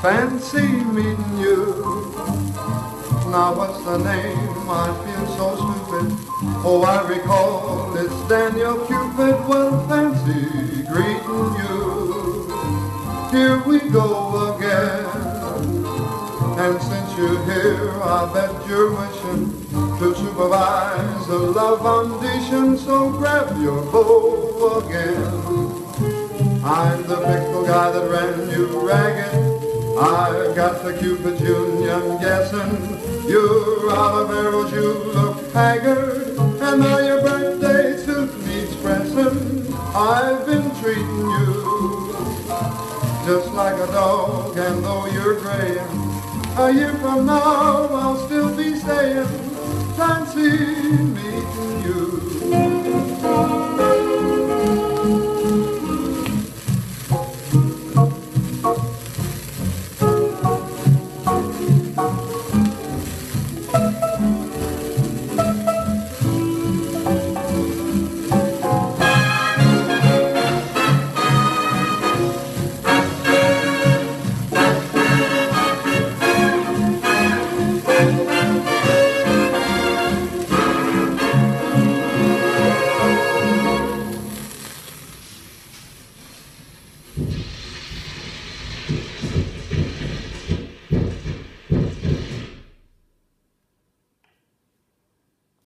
Fancy meeting you. Now what's the name? I feel so stupid. Oh, I recall it's Daniel Cupid. Well, fancy greeting you. Here we go again. And since you're here, I bet you're wishing to supervise the love audition. So grab your bow again. I'm the pickle guy that ran you ragged. I've got the Cupid's Union guessing you're out of arrows, you look haggard, and now your birthday suit needs pressing. I've been treating you just like a dog, and though you're graying, a year from now I'll still be saying, fancy meeting you.